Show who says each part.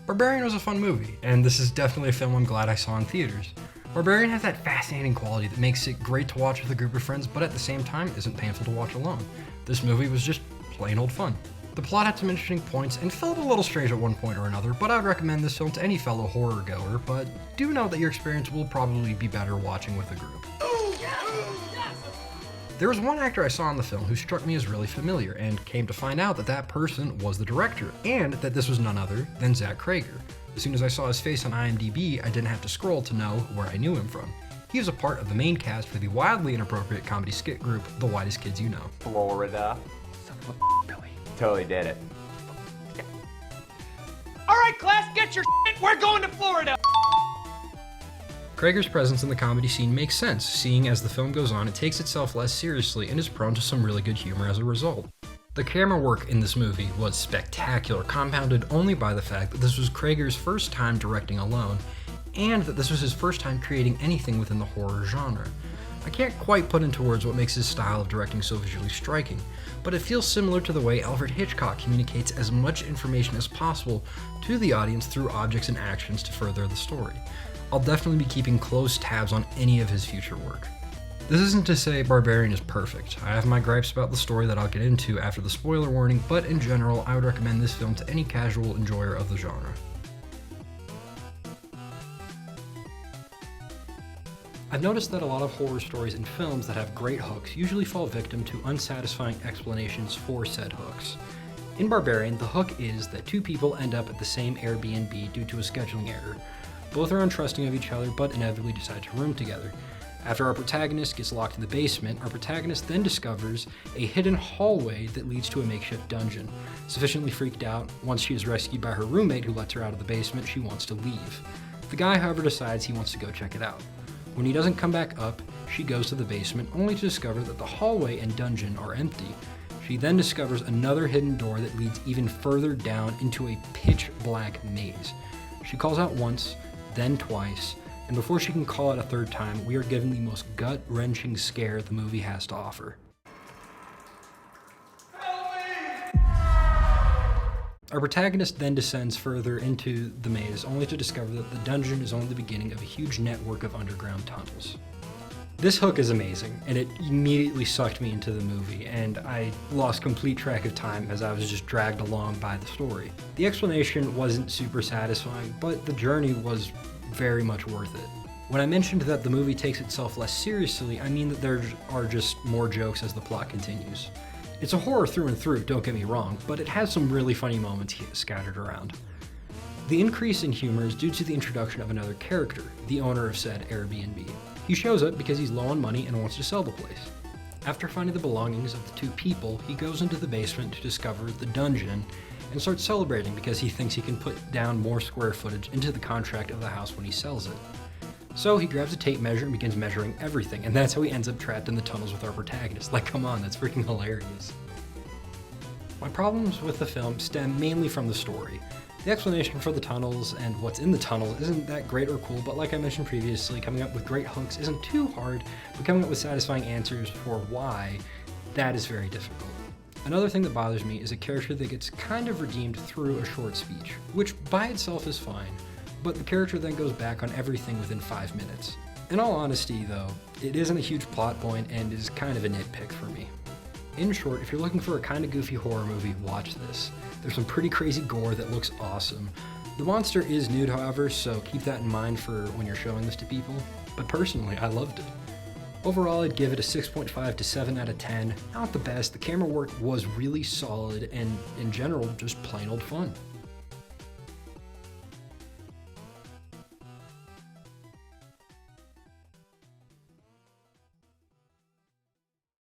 Speaker 1: Barbarian was a fun movie, and this is definitely a film I'm glad I saw in theaters. Barbarian has that fascinating quality that makes it great to watch with a group of friends, but at the same time isn't painful to watch alone. This movie was just plain old fun. The plot had some interesting points and felt a little strange at one point or another, but I would recommend this film to any fellow horror goer, but do note that your experience will probably be better watching with a group. There was one actor I saw in the film who struck me as really familiar, and came to find out that that person was the director, and that this was none other than Zach Crager. As soon as I saw his face on IMDb, I didn't have to scroll to know where I knew him from. He was a part of the main cast for the wildly inappropriate comedy skit group, The Whitest Kids You Know.
Speaker 2: Florida.
Speaker 3: Son of a Billy.
Speaker 2: Totally did it.
Speaker 3: All right, class, get your shit. We're going to Florida.
Speaker 1: Crager's presence in the comedy scene makes sense, seeing as the film goes on, it takes itself less seriously and is prone to some really good humor as a result. The camera work in this movie was spectacular, compounded only by the fact that this was Crager's first time directing alone, and that this was his first time creating anything within the horror genre. I can't quite put into words what makes his style of directing so visually striking, but it feels similar to the way Alfred Hitchcock communicates as much information as possible to the audience through objects and actions to further the story. I'll definitely be keeping close tabs on any of his future work. This isn't to say Barbarian is perfect. I have my gripes about the story that I'll get into after the spoiler warning, but in general, I would recommend this film to any casual enjoyer of the genre. I've noticed that a lot of horror stories and films that have great hooks usually fall victim to unsatisfying explanations for said hooks. In Barbarian, the hook is that two people end up at the same Airbnb due to a scheduling error. Both are untrusting of each other, but inevitably decide to room together. After our protagonist gets locked in the basement, our protagonist then discovers a hidden hallway that leads to a makeshift dungeon. Sufficiently freaked out, once she is rescued by her roommate who lets her out of the basement, she wants to leave. The guy, however, decides he wants to go check it out. When he doesn't come back up, she goes to the basement only to discover that the hallway and dungeon are empty. She then discovers another hidden door that leads even further down into a pitch black maze. She calls out once, then twice, and before she can call out a third time, we are given the most gut-wrenching scare the movie has to offer. Our protagonist then descends further into the maze, only to discover that the dungeon is only the beginning of a huge network of underground tunnels. This hook is amazing, and it immediately sucked me into the movie, and I lost complete track of time as I was just dragged along by the story. The explanation wasn't super satisfying, but the journey was very much worth it. When I mentioned that the movie takes itself less seriously, I mean that there are just more jokes as the plot continues. It's a horror through and through, don't get me wrong, but it has some really funny moments scattered around. The increase in humor is due to the introduction of another character, the owner of said Airbnb. He shows up because he's low on money and wants to sell the place. After finding the belongings of the two people, he goes into the basement to discover the dungeon and starts celebrating because he thinks he can put down more square footage into the contract of the house when he sells it. So he grabs a tape measure and begins measuring everything, and that's how he ends up trapped in the tunnels with our protagonist. Like, come on, that's freaking hilarious. My problems with the film stem mainly from the story. The explanation for the tunnels and what's in the tunnel isn't that great or cool, but like I mentioned previously, coming up with great hooks isn't too hard, but coming up with satisfying answers for why, that is very difficult. Another thing that bothers me is a character that gets kind of redeemed through a short speech, which by itself is fine, but the character then goes back on everything within 5 minutes. In all honesty though, it isn't a huge plot point and is kind of a nitpick for me. In short, if you're looking for a kind of goofy horror movie, watch this. There's some pretty crazy gore that looks awesome. The monster is nude, however, so keep that in mind for when you're showing this to people, but personally, I loved it. Overall, I'd give it a 6.5 to 7 out of 10. Not the best, the camera work was really solid, and in general, just plain old fun.